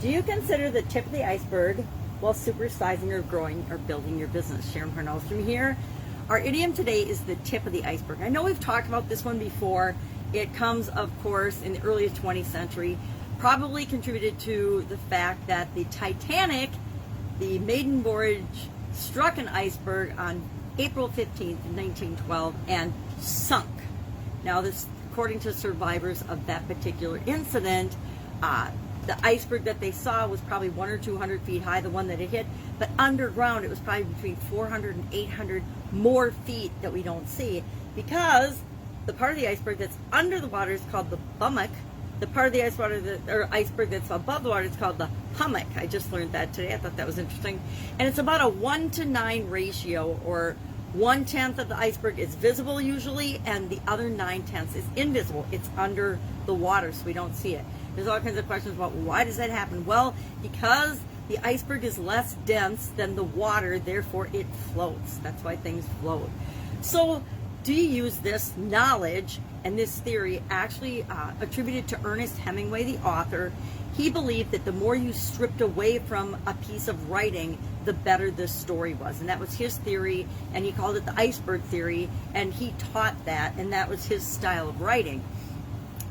Do you consider the tip of the iceberg while supersizing or growing or building your business? Sharon Horne-Ellstrom here. Our idiom today is the tip of the iceberg. I know we've talked about this one before. It comes, of course, in the early 20th century. Probably contributed to the fact that the Titanic, the maiden voyage, struck an iceberg on April 15th, 1912, and sunk. Now, this, according to survivors of that particular incident, the iceberg that they saw was probably 100 or 200 feet high, the one that it hit, but underground it was probably between 400 and 800 more feet that we don't see, because the part of the iceberg that's under the water is called the bummock. The part of the iceberg that's above the water is called the hummock. I just learned that today. I thought that was interesting. And it's about a 1-to-9 ratio, or 1/10 of the iceberg is visible usually, and the other 9/10 is invisible. It's under the water, so we don't see it. There's all kinds of questions about why does that happen? Well, because the iceberg is less dense than the water, therefore it floats. That's why things float. So, do you use this knowledge and this theory, actually attributed to Ernest Hemingway, the author? He believed that the more you stripped away from a piece of writing, the better the story was. And that was his theory, and he called it the iceberg theory, and he taught that, and that was his style of writing.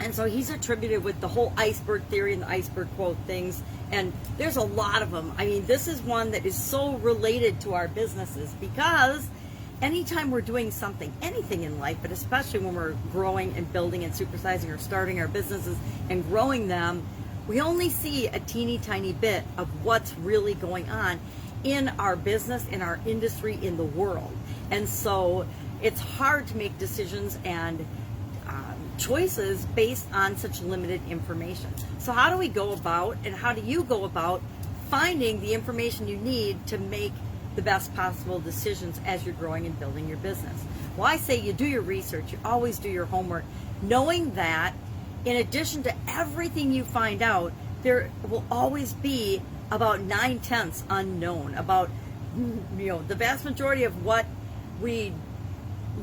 And so he's attributed with the whole iceberg theory and the iceberg quote things, and there's a lot of them. I mean, this is one that is so related to our businesses, because anytime we're doing something, anything in life, but especially when we're growing and building and supersizing or starting our businesses and growing them, we only see a teeny tiny bit of what's really going on in our business, in our industry, in the world. And so it's hard to make decisions and choices based on such limited information. So how do we go about, and how do you go about finding the information you need to make the best possible decisions as you're growing and building your business? Well, I say you do your research, you always do your homework, knowing that in addition to everything you find out, there will always be about 9/10 unknown, about, the vast majority of what we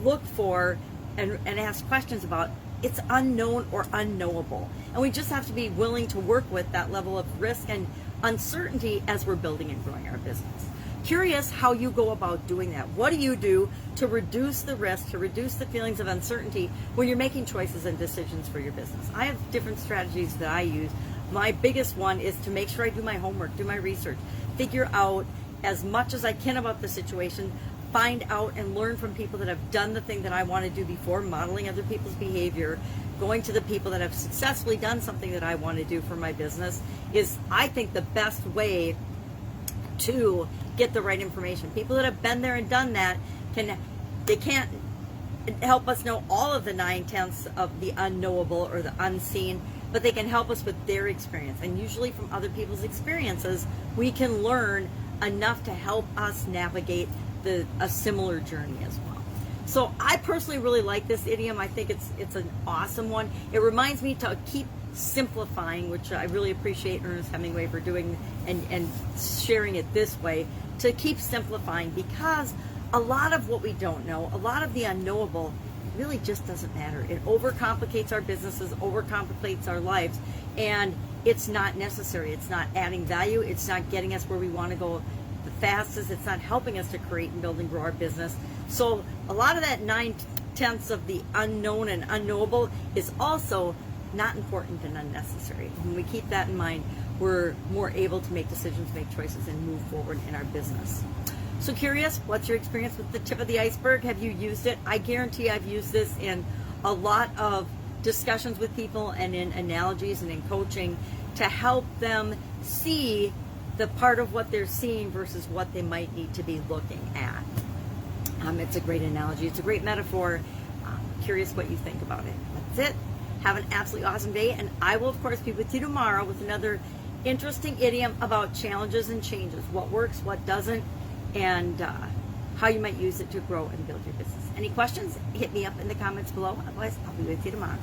look for and ask questions about, it's unknown or unknowable. And we just have to be willing to work with that level of risk and uncertainty as we're building and growing our business. Curious how you go about doing that. What do you do to reduce the risk, to reduce the feelings of uncertainty when you're making choices and decisions for your business? I have different strategies that I use. My biggest one is to make sure I do my homework, do my research, figure out as much as I can about the situation, find out and learn from people that have done the thing that I want to do before, modeling other people's behavior, going to the people that have successfully done something that I want to do for my business is, I think, the best way to get the right information. People that have been there and done that can't help us know all of the 9/10 of the unknowable or the unseen, but they can help us with their experience. And usually from other people's experiences, we can learn enough to help us navigate a similar journey as well. So I personally really like this idiom. I think it's an awesome one. It reminds me to keep simplifying, which I really appreciate Ernest Hemingway for doing and sharing it this way, to keep simplifying, because a lot of what we don't know, a lot of the unknowable, really just doesn't matter. It overcomplicates our businesses, overcomplicates our lives, and it's not necessary. It's not adding value. It's not getting us where we want to go the fastest. It's not helping us to create and build and grow our business. So a lot of that 9/10 of the unknown and unknowable is also not important and unnecessary. When we keep that in mind, we're more able to make decisions, make choices, and move forward in our business. So curious, what's your experience with the tip of the iceberg? Have you used it? I guarantee I've used this in a lot of discussions with people and in analogies and in coaching to help them see the part of what they're seeing versus what they might need to be looking at. It's a great analogy. It's a great metaphor. Curious what you think about it. That's it. Have an absolutely awesome day, and I will, of course, be with you tomorrow with another interesting idiom about challenges and changes, what works, what doesn't, and how you might use it to grow and build your business. Any questions? Hit me up in the comments below. Otherwise, I'll be with you tomorrow.